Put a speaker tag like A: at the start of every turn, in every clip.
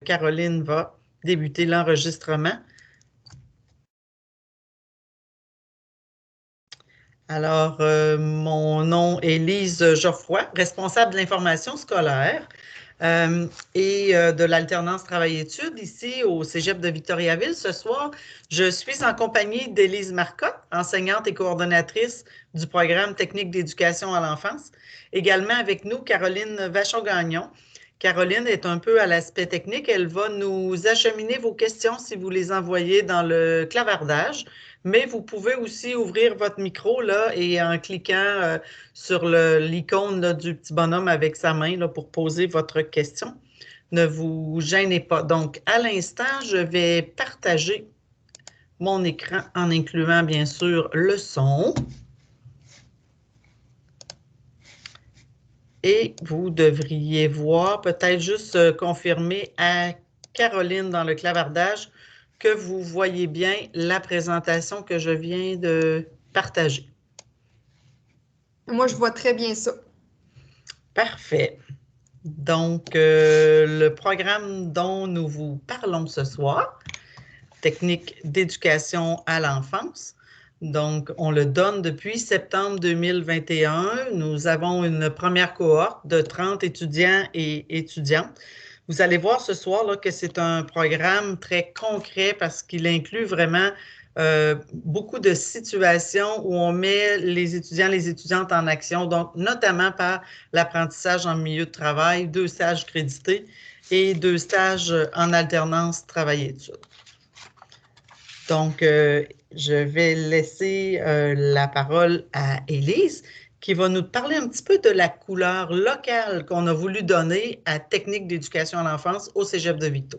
A: Caroline va débuter l'enregistrement. Alors, mon nom est Lise Geoffroy, responsable de l'information scolaire et de l'alternance travail-études ici au Cégep de Victoriaville. Ce soir, je suis en compagnie d'Élise Marcotte, enseignante et coordonnatrice du programme technique d'éducation à l'enfance. Également avec nous, Caroline Vachon-Gagnon. Caroline est un peu à l'aspect technique. Elle va nous acheminer vos questions si vous les envoyez dans le clavardage. Mais vous pouvez aussi ouvrir votre micro là, et en cliquant sur l'icône du petit bonhomme avec sa main là, pour poser votre question. Ne vous gênez pas. Donc, à l'instant, je vais partager mon écran en incluant bien sûr le son. Et vous devriez voir, peut-être juste confirmer à Caroline dans le clavardage que vous voyez bien la présentation que je viens de partager.
B: Moi, je vois très bien ça.
A: Parfait. Donc, le programme dont nous vous parlons ce soir, technique d'éducation à l'enfance. Donc, on le donne depuis septembre 2021. Nous avons une première cohorte de 30 étudiants et étudiantes. Vous allez voir ce soir là, que c'est un programme très concret parce qu'il inclut vraiment beaucoup de situations où on met les étudiants, les étudiantes en action, donc notamment par l'apprentissage en milieu de travail, 2 stages crédités et 2 stages en alternance travail-études. Donc, je vais laisser la parole à Élise qui va nous parler un petit peu de la couleur locale qu'on a voulu donner à Technique d'éducation à l'enfance au Cégep de Victo.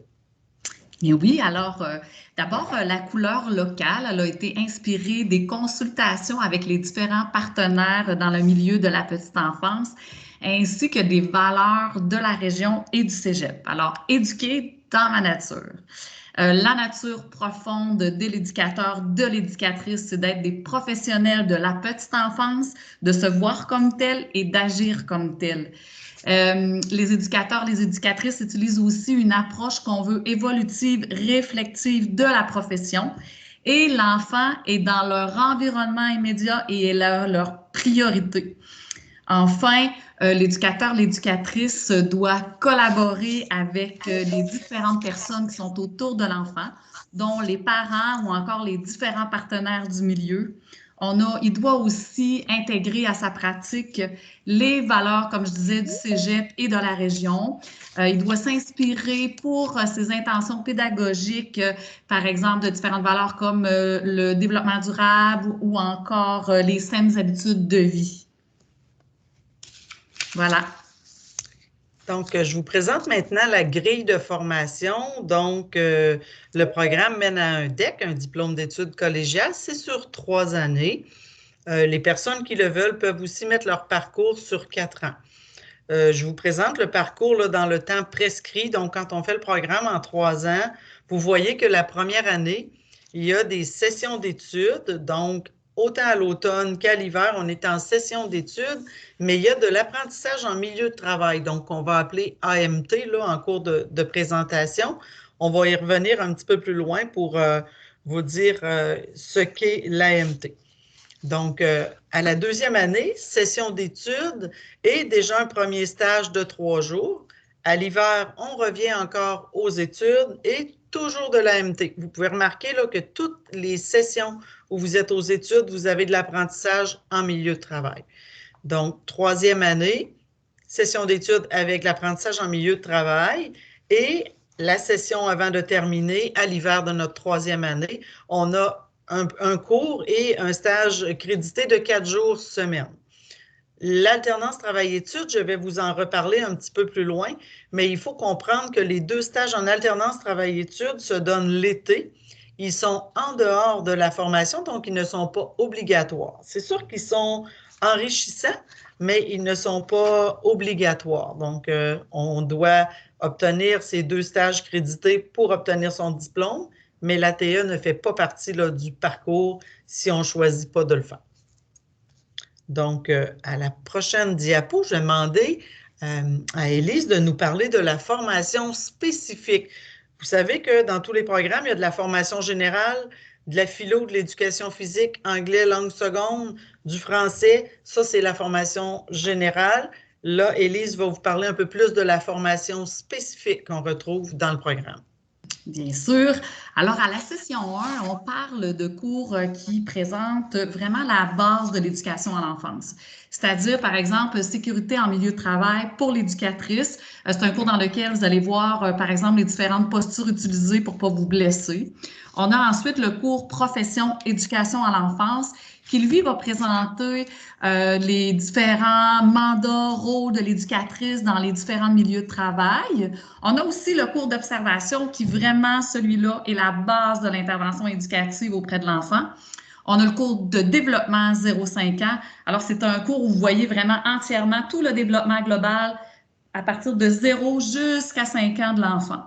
C: Et oui, alors d'abord, la couleur locale, elle a été inspirée des consultations avec les différents partenaires dans le milieu de la petite enfance, ainsi que des valeurs de la région et du Cégep. Alors, éduquer dans la nature. La nature profonde de l'éducateur, de l'éducatrice, c'est d'être des professionnels de la petite enfance, de se voir comme tel et d'agir comme tel. Les éducateurs, les éducatrices utilisent aussi une approche qu'on veut évolutive, réflexive de la profession. Et l'enfant est dans leur environnement immédiat et est leur priorité. Enfin, l'éducateur, l'éducatrice doit collaborer avec les différentes personnes qui sont autour de l'enfant, dont les parents ou encore les différents partenaires du milieu. Il doit aussi intégrer à sa pratique les valeurs, comme je disais, du Cégep et de la région. Il doit s'inspirer pour ses intentions pédagogiques, par exemple, de différentes valeurs comme le développement durable ou encore les saines habitudes de vie. Voilà.
A: Donc, je vous présente maintenant la grille de formation. Donc, le programme mène à un DEC, un diplôme d'études collégiales. C'est sur 3 années. Les personnes qui le veulent peuvent aussi mettre leur parcours sur 4 ans. Je vous présente le parcours là, dans le temps prescrit. Donc, quand on fait le programme en 3 ans, vous voyez que la première année, il y a des sessions d'études. Donc, autant à l'automne qu'à l'hiver, on est en session d'études, mais il y a de l'apprentissage en milieu de travail, donc on va appeler AMT là, en cours de présentation. On va y revenir un petit peu plus loin pour vous dire ce qu'est l'AMT. Donc, à la 2e année, session d'études et déjà un premier stage de 3 jours. À l'hiver, on revient encore aux études et toujours de l'AMT. Vous pouvez remarquer là, que toutes les sessions où vous êtes aux études, vous avez de l'apprentissage en milieu de travail. Donc, 3e année, session d'études avec l'apprentissage en milieu de travail et la session avant de terminer, à l'hiver de notre 3e année, on a un cours et un stage crédité de 4 jours semaine. L'alternance travail-études, je vais vous en reparler un petit peu plus loin, mais il faut comprendre que les 2 stages en alternance travail-études se donnent l'été. Ils sont en dehors de la formation, donc ils ne sont pas obligatoires. C'est sûr qu'ils sont enrichissants, mais ils ne sont pas obligatoires. Donc, on doit obtenir ces 2 stages crédités pour obtenir son diplôme, mais l'ATE ne fait pas partie là, du parcours si on ne choisit pas de le faire. Donc, à la prochaine diapo, je vais demander à Élise de nous parler de la formation spécifique. Vous savez que dans tous les programmes, il y a de la formation générale, de la philo, de l'éducation physique, anglais, langue seconde, du français. Ça, c'est la formation générale. Là, Élise va vous parler un peu plus de la formation spécifique qu'on retrouve dans le programme.
C: Bien sûr. Alors, à la session 1, on parle de cours qui présentent vraiment la base de l'éducation à l'enfance. C'est-à-dire, par exemple, sécurité en milieu de travail pour l'éducatrice. C'est un cours dans lequel vous allez voir, par exemple, les différentes postures utilisées pour ne pas vous blesser. On a ensuite le cours profession éducation à l'enfance qui, lui, va présenter les différents mandats, rôles de l'éducatrice dans les différents milieux de travail. On a aussi le cours d'observation qui, vraiment, celui-là, est la base de l'intervention éducative auprès de l'enfant. On a le cours de développement 0-5 ans. Alors, c'est un cours où vous voyez vraiment entièrement tout le développement global à partir de 0 jusqu'à 5 ans de l'enfant.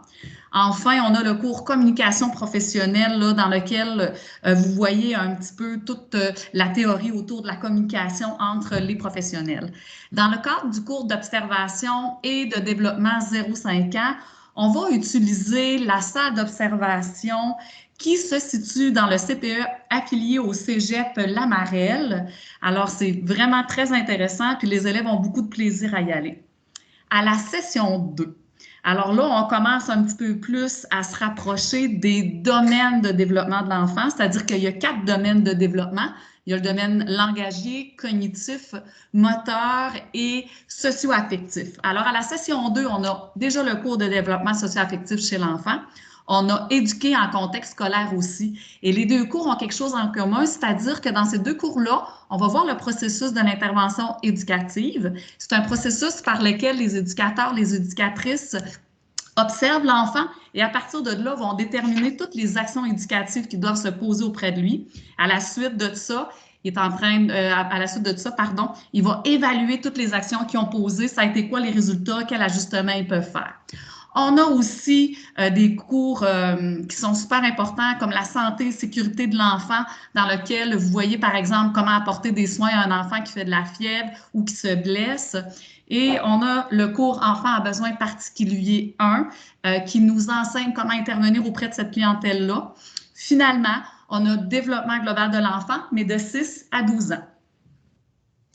C: Enfin, on a le cours communication professionnelle là, dans lequel vous voyez un petit peu toute la théorie autour de la communication entre les professionnels. Dans le cadre du cours d'observation et de développement 0-5 ans, on va utiliser la salle d'observation qui se situe dans le CPE affilié au Cégep Lamarelle. Alors, c'est vraiment très intéressant, puis les élèves ont beaucoup de plaisir à y aller. À la session 2, alors là, on commence un petit peu plus à se rapprocher des domaines de développement de l'enfant, c'est-à-dire qu'il y a 4 domaines de développement. Il y a le domaine langagier, cognitif, moteur et socio-affectif. Alors, à la session 2, on a déjà le cours de développement socio-affectif chez l'enfant. On a éduqué en contexte scolaire aussi. Et les 2 cours ont quelque chose en commun, c'est-à-dire que dans ces 2 cours-là, on va voir le processus de l'intervention éducative. C'est un processus par lequel les éducateurs, les éducatrices observent l'enfant et à partir de là, vont déterminer toutes les actions éducatives qui doivent se poser auprès de lui. À la suite de ça, il va évaluer toutes les actions qu'ils ont posées, ça a été quoi les résultats, quels ajustements ils peuvent faire. On a aussi des cours qui sont super importants comme la santé et sécurité de l'enfant dans lequel vous voyez par exemple comment apporter des soins à un enfant qui fait de la fièvre ou qui se blesse. Et on a le cours enfant à besoins particuliers 1 qui nous enseigne comment intervenir auprès de cette clientèle-là. Finalement, on a développement global de l'enfant, mais de 6 à 12 ans.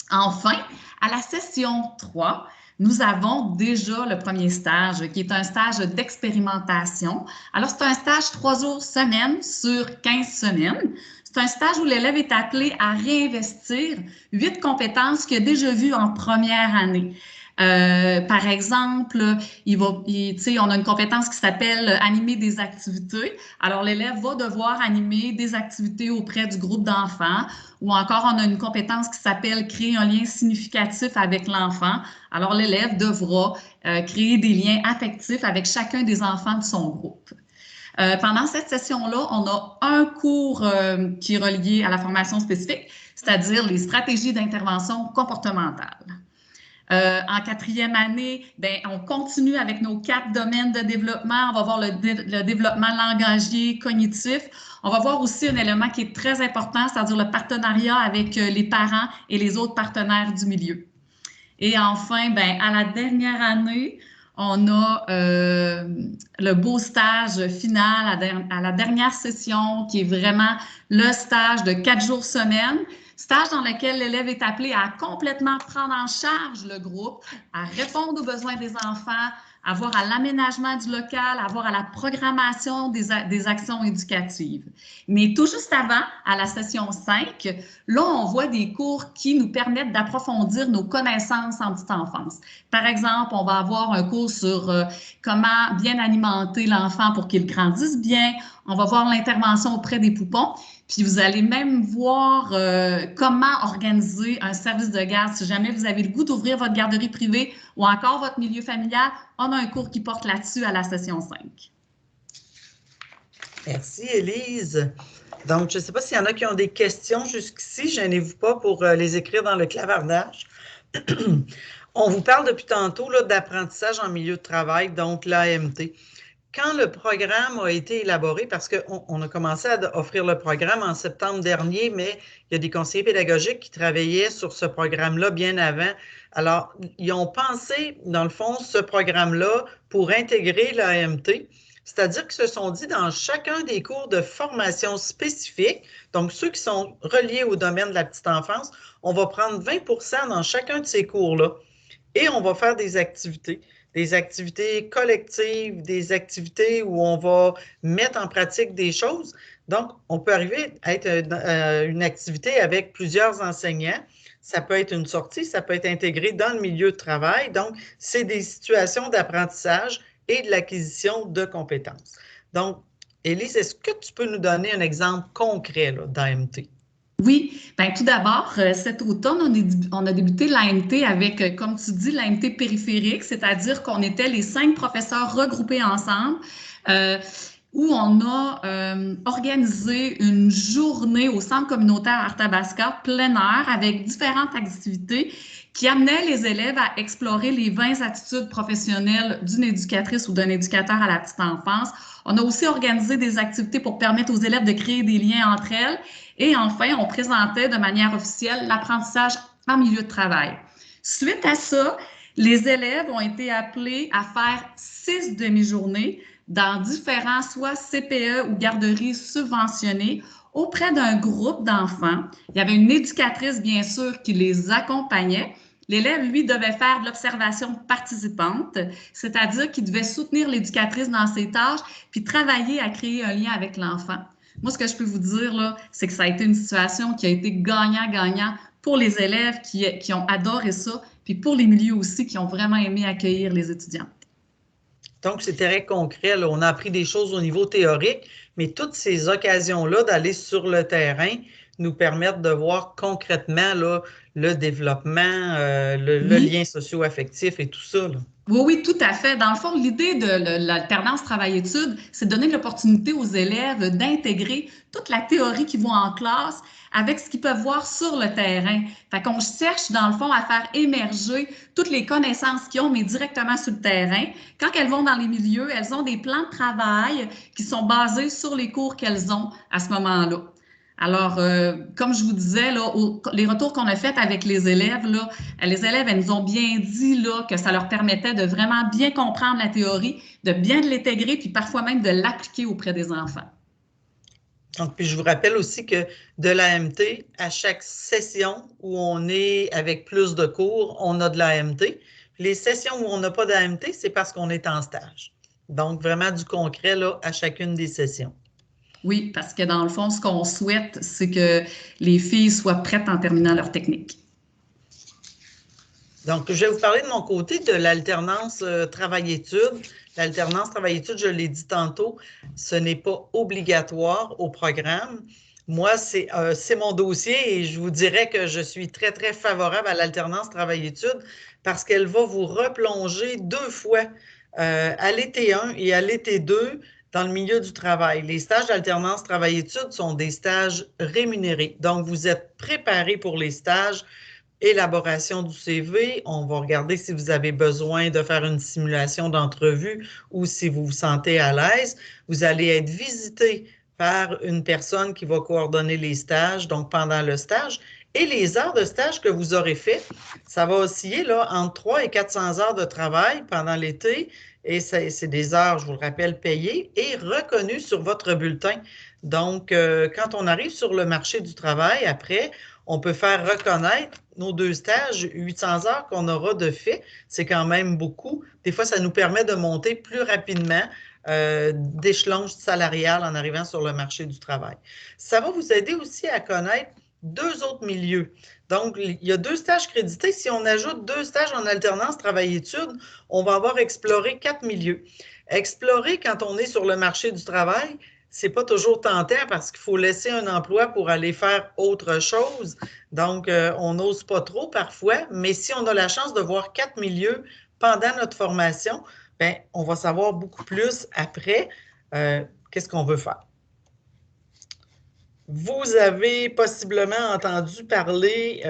C: Enfin, à la session 3, nous avons déjà le premier stage, qui est un stage d'expérimentation. Alors, c'est un stage 3 jours semaine sur 15 semaines. C'est un stage où l'élève est appelé à réinvestir 8 compétences qu'il a déjà vues en première année. Par exemple, on a une compétence qui s'appelle animer des activités. Alors, l'élève va devoir animer des activités auprès du groupe d'enfants. Ou encore, on a une compétence qui s'appelle créer un lien significatif avec l'enfant. Alors, l'élève devra créer des liens affectifs avec chacun des enfants de son groupe. Pendant cette session-là, on a un cours qui est relié à la formation spécifique, c'est-à-dire les stratégies d'intervention comportementale. En 4e année, on continue avec nos 4 domaines de développement. On va voir le développement langagier, cognitif. On va voir aussi un élément qui est très important, c'est-à-dire le partenariat avec les parents et les autres partenaires du milieu. Et enfin, à la dernière année, on a le beau stage final à la dernière session qui est vraiment le stage de 4 jours semaine. Stage dans lequel l'élève est appelé à complètement prendre en charge le groupe, à répondre aux besoins des enfants, à voir à l'aménagement du local, à voir à la programmation des actions éducatives. Mais tout juste avant, à la session 5, là, on voit des cours qui nous permettent d'approfondir nos connaissances en petite enfance. Par exemple, on va avoir un cours sur comment bien alimenter l'enfant pour qu'il grandisse bien. On va voir l'intervention auprès des poupons. Puis vous allez même voir comment organiser un service de garde. Si jamais vous avez le goût d'ouvrir votre garderie privée ou encore votre milieu familial, on a un cours qui porte là-dessus à la session 5.
A: Merci, Élise. Donc, je ne sais pas s'il y en a qui ont des questions jusqu'ici. Gênez-vous pas pour les écrire dans le clavardage. On vous parle depuis tantôt d'apprentissage en milieu de travail, donc l'AMT. quand le programme a été élaboré, parce qu'on a commencé à offrir le programme en septembre dernier, mais il y a des conseillers pédagogiques qui travaillaient sur ce programme-là bien avant. Alors, ils ont pensé, dans le fond, ce programme-là pour intégrer l'AMT, c'est-à-dire qu'ils se sont dit dans chacun des cours de formation spécifique, donc ceux qui sont reliés au domaine de la petite enfance, on va prendre 20% dans chacun de ces cours-là et on va faire des activités collectives, des activités où on va mettre en pratique des choses. Donc, on peut arriver à être une activité avec plusieurs enseignants. Ça peut être une sortie, ça peut être intégré dans le milieu de travail. Donc, c'est des situations d'apprentissage et de l'acquisition de compétences. Donc, Élise, est-ce que tu peux nous donner un exemple concret d'AMT?
C: Oui, bien, tout d'abord, cet automne, on a débuté l'AMT avec, comme tu dis, l'AMT périphérique, c'est-à-dire qu'on était les 5 professeurs regroupés ensemble, où on a organisé une journée au centre communautaire Arthabasca, plein air, avec différentes activités qui amenaient les élèves à explorer les 20 attitudes professionnelles d'une éducatrice ou d'un éducateur à la petite enfance. On a aussi organisé des activités pour permettre aux élèves de créer des liens entre elles. Et enfin, on présentait de manière officielle l'apprentissage en milieu de travail. Suite à ça, les élèves ont été appelés à faire 6 demi-journées dans différents, soit CPE ou garderies subventionnées, auprès d'un groupe d'enfants. Il y avait une éducatrice, bien sûr, qui les accompagnait. L'élève, lui, devait faire de l'observation participante, c'est-à-dire qu'il devait soutenir l'éducatrice dans ses tâches, puis travailler à créer un lien avec l'enfant. Moi, ce que je peux vous dire, là, c'est que ça a été une situation qui a été gagnant-gagnant pour les élèves qui ont adoré ça, puis pour les milieux aussi qui ont vraiment aimé accueillir les étudiants.
A: Donc, c'est très concret. Là. On a appris des choses au niveau théorique, mais toutes ces occasions-là d'aller sur le terrain nous permettent de voir concrètement là, le développement, le lien socio-affectif et tout ça. Là.
C: Oui, oui, tout à fait. Dans le fond, l'idée de l'alternance travail-études, c'est de donner l'opportunité aux élèves d'intégrer toute la théorie qu'ils voient en classe avec ce qu'ils peuvent voir sur le terrain. Fait qu'on cherche, dans le fond, à faire émerger toutes les connaissances qu'ils ont, mais directement sur le terrain. Quand elles vont dans les milieux, elles ont des plans de travail qui sont basés sur les cours qu'elles ont à ce moment-là. Alors, comme je vous disais, là, les retours qu'on a faits avec les élèves, là, les élèves, elles nous ont bien dit là, que ça leur permettait de vraiment bien comprendre la théorie, de bien l'intégrer, puis parfois même de l'appliquer auprès des enfants.
A: Donc, puis je vous rappelle aussi que de l'AMT, à chaque session où on est avec plus de cours, on a de l'AMT. Les sessions où on n'a pas d'AMT, c'est parce qu'on est en stage. Donc, vraiment du concret là, à chacune des sessions.
C: Oui, parce que dans le fond, ce qu'on souhaite, c'est que les filles soient prêtes en terminant leur technique.
A: Donc, je vais vous parler de mon côté de l'alternance travail-études. L'alternance travail-études, je l'ai dit tantôt, ce n'est pas obligatoire au programme. Moi, c'est mon dossier et je vous dirais que je suis très, très favorable à l'alternance travail-études parce qu'elle va vous replonger 2 fois à l'été 1 et à l'été 2 dans le milieu du travail. Les stages d'alternance travail-études sont des stages rémunérés. Donc, vous êtes préparé pour les stages. Élaboration du CV, on va regarder si vous avez besoin de faire une simulation d'entrevue ou si vous vous sentez à l'aise. Vous allez être visité par une personne qui va coordonner les stages, donc pendant le stage. Et les heures de stage que vous aurez fait, ça va osciller là, entre 300 et 400 heures de travail pendant l'été. Et c'est des heures, je vous le rappelle, payées et reconnues sur votre bulletin. Donc, quand on arrive sur le marché du travail, après, on peut faire reconnaître nos 2 stages, 800 heures qu'on aura de fait. C'est quand même beaucoup. Des fois, ça nous permet de monter plus rapidement d'échelon salarial en arrivant sur le marché du travail. Ça va vous aider aussi à connaître 2 autres milieux. Donc, il y a 2 stages crédités. Si on ajoute 2 stages en alternance travail-études, on va avoir exploré 4 milieux. Explorer quand on est sur le marché du travail, c'est pas toujours tentant parce qu'il faut laisser un emploi pour aller faire autre chose. Donc, on n'ose pas trop parfois, mais si on a la chance de voir 4 milieux pendant notre formation, bien, on va savoir beaucoup plus après qu'est-ce qu'on veut faire. Vous avez possiblement entendu parler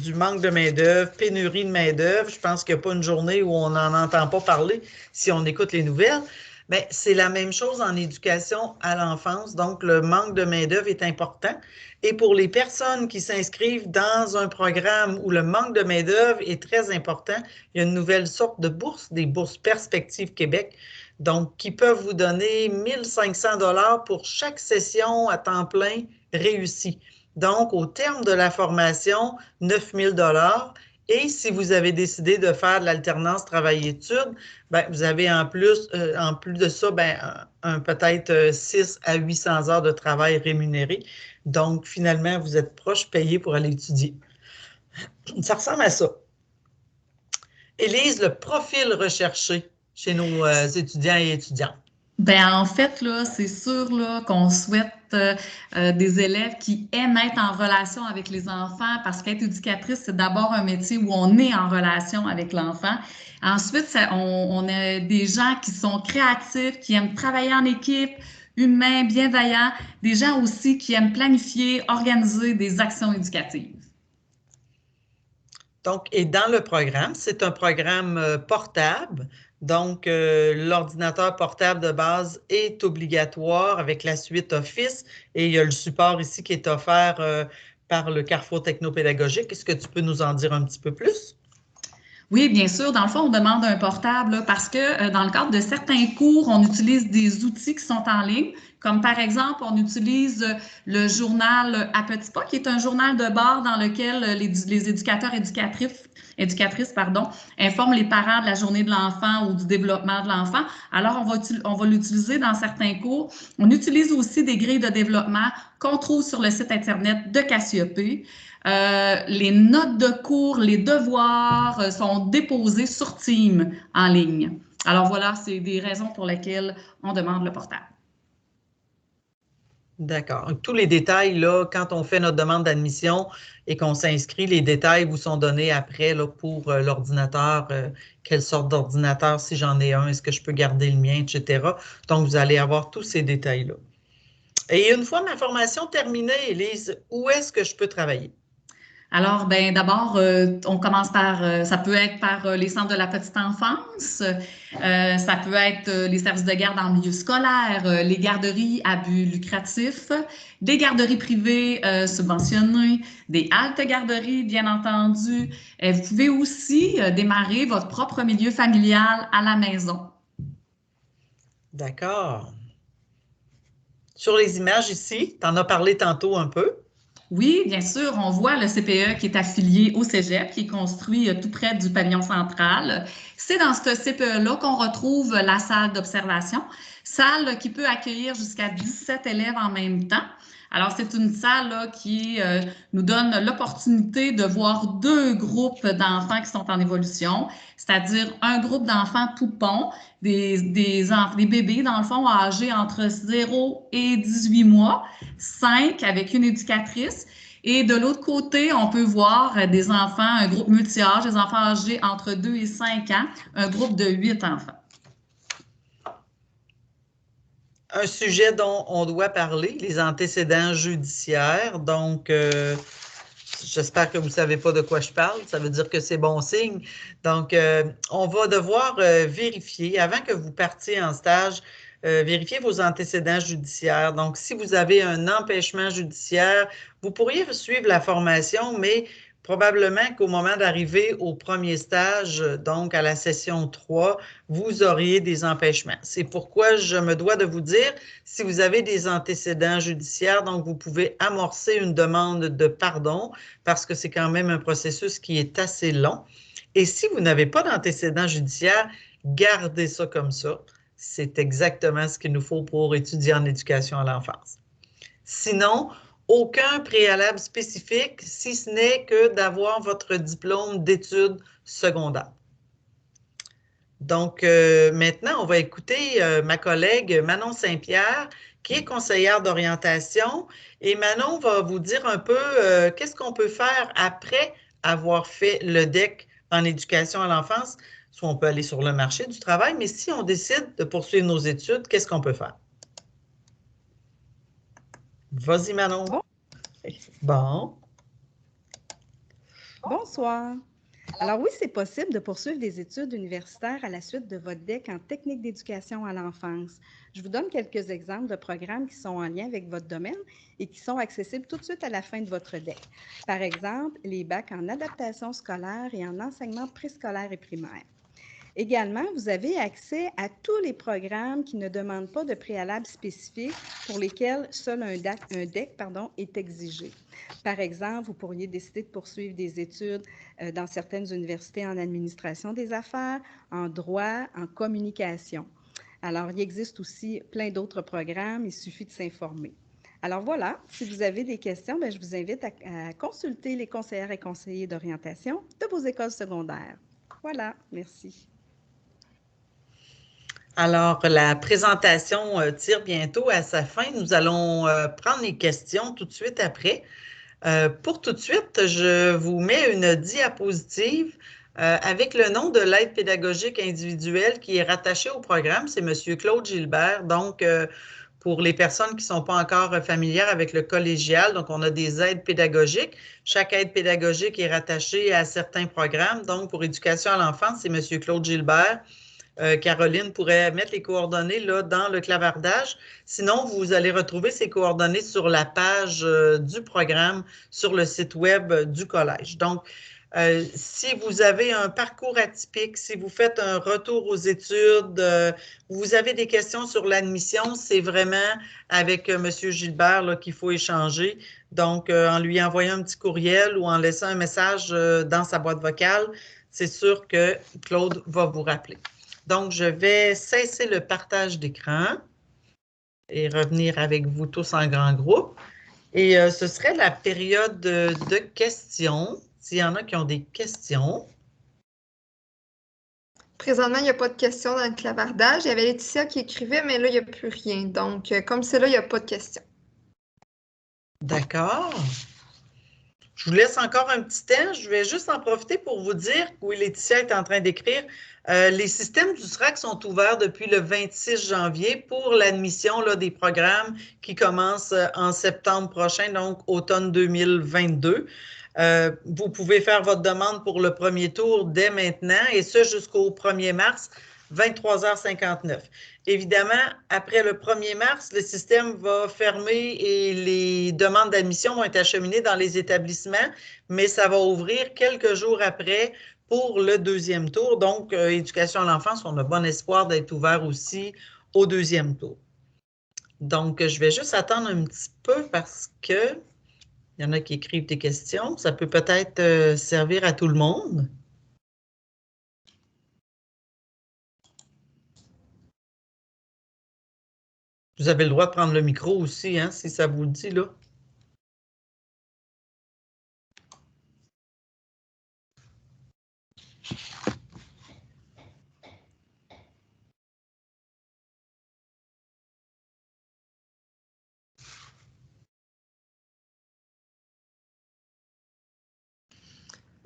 A: du manque de main-d'œuvre, pénurie de main-d'œuvre. Je pense qu'il n'y a pas une journée où on n'en entend pas parler si on écoute les nouvelles. Bien, c'est la même chose en éducation à l'enfance. Donc, le manque de main-d'œuvre est important. Et pour les personnes qui s'inscrivent dans un programme où le manque de main-d'œuvre est très important, il y a une nouvelle sorte de bourse, des bourses Perspectives Québec, donc qui peuvent vous donner 1 500 $ pour chaque session à temps plein réussie. Donc, au terme de la formation, 9 000 $. Et si vous avez décidé de faire de l'alternance travail-études, ben, vous avez en plus de ça, ben, peut-être 6 à 800 heures de travail rémunéré. Donc, finalement, vous êtes proche payé pour aller étudier. Ça ressemble à ça. Élise, le profil recherché chez nos étudiants et étudiantes.
C: Ben en fait, là, c'est sûr là, qu'on souhaite des élèves qui aiment être en relation avec les enfants parce qu'être éducatrice, c'est d'abord un métier où on est en relation avec l'enfant. Ensuite, on a des gens qui sont créatifs, qui aiment travailler en équipe, humains, bienveillants, des gens aussi qui aiment planifier, organiser des actions éducatives.
A: Donc, et dans le programme, c'est un programme portable. Donc, l'ordinateur portable de base est obligatoire avec la suite Office et il y a le support ici qui est offert par le Carrefour technopédagogique. Est-ce que tu peux nous en dire un petit peu plus?
C: Oui, bien sûr. Dans le fond, on demande un portable là, parce que dans le cadre de certains cours, on utilise des outils qui sont en ligne, comme par exemple, on utilise le journal à petits pas, qui est un journal de bord dans lequel les éducateurs, éducatrices, informent les parents de la journée de l'enfant ou du développement de l'enfant. Alors, on va l'utiliser dans certains cours. On utilise aussi des grilles de développement qu'on trouve sur le site Internet de Cassiope. Les notes de cours, les devoirs sont déposés sur Teams en ligne. Alors voilà, c'est des raisons pour lesquelles on demande le portable.
A: D'accord. Tous les détails, là, quand on fait notre demande d'admission et qu'on s'inscrit, les détails vous sont donnés après là, pour l'ordinateur, quelle sorte d'ordinateur, si j'en ai un, est-ce que je peux garder le mien, etc. Donc, vous allez avoir tous ces détails-là. Et une fois ma formation terminée, Élise, où est-ce que je peux travailler?
C: Alors, ben d'abord, on commence par, ça peut être par les centres de la petite enfance, ça peut être les services de garde en milieu scolaire, les garderies à but lucratif, des garderies privées subventionnées, des haltes garderies, bien entendu. Vous pouvez aussi démarrer votre propre milieu familial à la maison.
A: D'accord. Sur les images ici, tu en as parlé tantôt un peu.
C: Oui, bien sûr, on voit le CPE qui est affilié au Cégep, qui est construit tout près du pavillon central. C'est dans ce CPE-là qu'on retrouve la salle d'observation, salle qui peut accueillir jusqu'à 17 élèves en même temps. Alors, c'est une salle là, qui nous donne l'opportunité de voir deux groupes d'enfants qui sont en évolution, c'est-à-dire un groupe d'enfants poupons, des bébés, dans le fond, âgés entre 0 et 18 mois, 5 avec une éducatrice. Et de l'autre côté, on peut voir des enfants, un groupe multi-âge, des enfants âgés entre 2 et 5 ans, un groupe de 8 enfants.
A: Un sujet dont on doit parler, les antécédents judiciaires. Donc, j'espère que vous ne savez pas de quoi je parle. Ça veut dire que c'est bon signe. Donc, on va devoir vérifier, avant que vous partiez en stage, vérifier vos antécédents judiciaires. Donc, si vous avez un empêchement judiciaire, vous pourriez suivre la formation, mais probablement qu'au moment d'arriver au premier stage, donc à la session 3, vous auriez des empêchements. C'est pourquoi je me dois de vous dire, si vous avez des antécédents judiciaires, donc vous pouvez amorcer une demande de pardon parce que c'est quand même un processus qui est assez long. Et si vous n'avez pas d'antécédents judiciaires, gardez ça comme ça. C'est exactement ce qu'il nous faut pour étudier en éducation à l'enfance. Sinon, aucun préalable spécifique, si ce n'est que d'avoir votre diplôme d'études secondaires. Donc, maintenant, on va écouter ma collègue Manon Saint-Pierre, qui est conseillère d'orientation. Et Manon va vous dire un peu qu'est-ce qu'on peut faire après avoir fait le DEC en éducation à l'enfance. Soit on peut aller sur le marché du travail, mais si on décide de poursuivre nos études, qu'est-ce qu'on peut faire? Vas-y, Manon.
D: Bon.
A: Bon.
D: Bonsoir. Alors oui, c'est possible de poursuivre des études universitaires à la suite de votre DEC en technique d'éducation à l'enfance. Je vous donne quelques exemples de programmes qui sont en lien avec votre domaine et qui sont accessibles tout de suite à la fin de votre DEC. Par exemple, les bacs en adaptation scolaire et en enseignement préscolaire et primaire. Également, vous avez accès à tous les programmes qui ne demandent pas de préalable spécifique pour lesquels seul un DEC est exigé. Par exemple, vous pourriez décider de poursuivre des études dans certaines universités en administration des affaires, en droit, en communication. Alors, il existe aussi plein d'autres programmes, il suffit de s'informer. Alors voilà, si vous avez des questions, je vous invite à consulter les conseillères et conseillers d'orientation de vos écoles secondaires. Voilà, merci.
A: Alors, la présentation tire bientôt à sa fin. Nous allons prendre les questions tout de suite après. Pour tout de suite, je vous mets une diapositive avec le nom de l'aide pédagogique individuelle qui est rattaché au programme. C'est M. Claude Gilbert. Donc, pour les personnes qui ne sont pas encore familières avec le collégial, donc on a des aides pédagogiques. Chaque aide pédagogique est rattachée à certains programmes. Donc, pour éducation à l'enfance, c'est M. Claude Gilbert. Caroline pourrait mettre les coordonnées là, dans le clavardage. Sinon, vous allez retrouver ces coordonnées sur la page du programme sur le site web du collège. Donc, si vous avez un parcours atypique, si vous faites un retour aux études, vous avez des questions sur l'admission, c'est vraiment avec M. Gilbert qu'il faut échanger. Donc, en lui envoyant un petit courriel ou en laissant un message dans sa boîte vocale, c'est sûr que Claude va vous rappeler. Donc, je vais cesser le partage d'écran et revenir avec vous tous en grand groupe. Et ce serait la période de questions, s'il y en a qui ont des questions.
B: Présentement, il n'y a pas de questions dans le clavardage. Il y avait Laetitia qui écrivait, mais là, il n'y a plus rien. Donc, comme c'est là, il n'y a pas de questions.
A: D'accord. Je vous laisse encore un petit temps. Je vais juste en profiter pour vous dire, oui, Laetitia est en train d'écrire, les systèmes du SRAC sont ouverts depuis le 26 janvier pour l'admission des programmes qui commencent en septembre prochain, donc automne 2022. Vous pouvez faire votre demande pour le premier tour dès maintenant et ce jusqu'au 1er mars, 23h59. Évidemment, après le 1er mars, le système va fermer et les demandes d'admission vont être acheminées dans les établissements, mais ça va ouvrir quelques jours après pour le deuxième tour. Donc, éducation à l'enfance, on a bon espoir d'être ouvert aussi au deuxième tour. Donc, je vais juste attendre un petit peu parce que il y en a qui écrivent des questions. Ça peut peut-être servir à tout le monde. Vous avez le droit de prendre le micro aussi, hein, si ça vous le dit, là.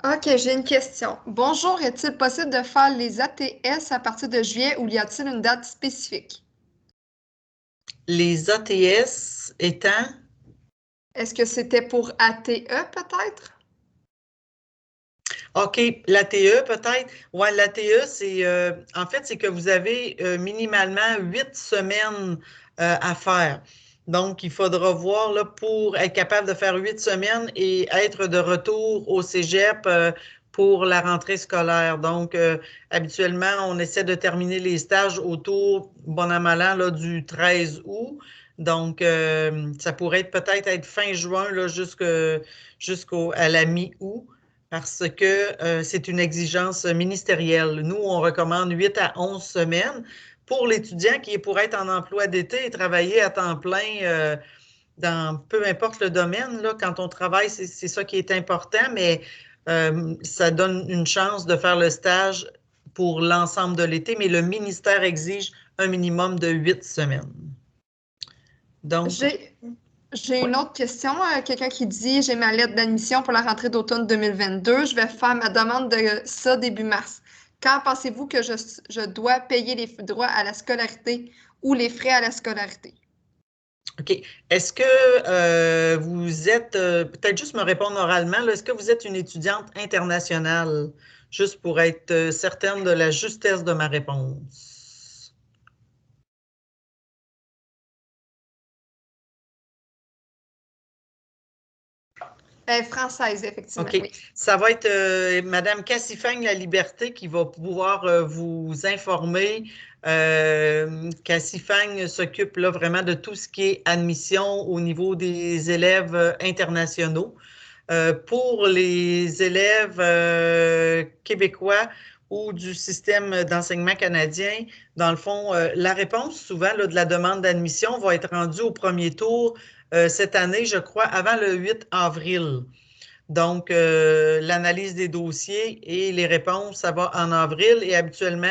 B: OK, j'ai une question. Bonjour, est-il possible de faire les ATS à partir de juillet ou y a-t-il une date spécifique?
A: Les ATS étant?
B: Est-ce que c'était pour ATE peut-être?
A: OK, l'ATE peut-être. Oui, l'ATE, c'est en fait, c'est que vous avez minimalement 8 semaines à faire. Donc, il faudra voir là, pour être capable de faire 8 semaines et être de retour au cégep pour la rentrée scolaire. Donc, habituellement, on essaie de terminer les stages autour, bon an, mal an, là, du 13 août. Donc, ça pourrait peut-être être fin juin là, jusqu'à la mi-août parce que c'est une exigence ministérielle. Nous, on recommande 8 à 11 semaines pour l'étudiant qui est pour être en emploi d'été et travailler à temps plein dans peu importe le domaine. Là, quand on travaille, c'est ça qui est important, mais ça donne une chance de faire le stage pour l'ensemble de l'été, mais le ministère exige un minimum de 8 semaines. Donc,
B: J'ai une autre question. Quelqu'un qui dit, j'ai ma lettre d'admission pour la rentrée d'automne 2022. Je vais faire ma demande de ça début mars. Quand pensez-vous que je dois payer les droits à la scolarité ou les frais à la scolarité?
A: OK. Est-ce que vous êtes, peut-être juste me répondre oralement, est-ce que vous êtes une étudiante internationale? juste pour être certaine de la justesse de ma réponse.
B: Française, effectivement.
A: OK.
B: Oui.
A: Ça va être Mme Cassifagne La Liberté qui va pouvoir vous informer. Cassifagne s'occupe là vraiment de tout ce qui est admission au niveau des élèves internationaux. Pour les élèves québécois ou du système d'enseignement canadien, dans le fond, la réponse souvent là, de la demande d'admission va être rendue au premier tour cette année, je crois, avant le 8 avril. Donc, l'analyse des dossiers et les réponses, ça va en avril et habituellement,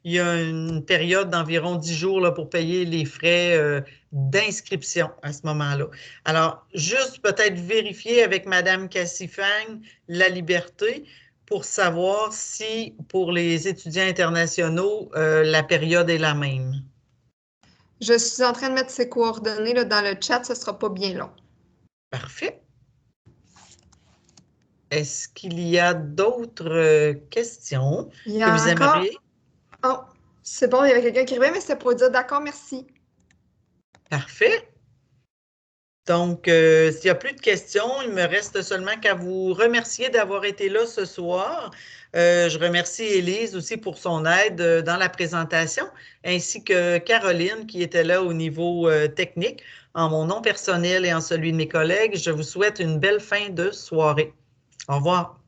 A: il y a une période d'environ 10 jours là, pour payer les frais d'inscription à ce moment-là. Alors, juste peut-être vérifier avec Mme Cassifagne La Liberté pour savoir si pour les étudiants internationaux, la période est la même.
B: Je suis en train de mettre ses coordonnées là, dans le chat, ce ne sera pas bien long.
A: Parfait. Est-ce qu'il y a d'autres questions que vous aimeriez?
B: Oh, c'est bon, il y avait quelqu'un qui arrivait, mais c'était pour dire d'accord, merci.
A: Parfait. Donc, s'il n'y a plus de questions, il me reste seulement qu'à vous remercier d'avoir été là ce soir. Je remercie Élise aussi pour son aide dans la présentation, ainsi que Caroline qui était là au niveau technique. En mon nom personnel et en celui de mes collègues, je vous souhaite une belle fin de soirée. Au revoir.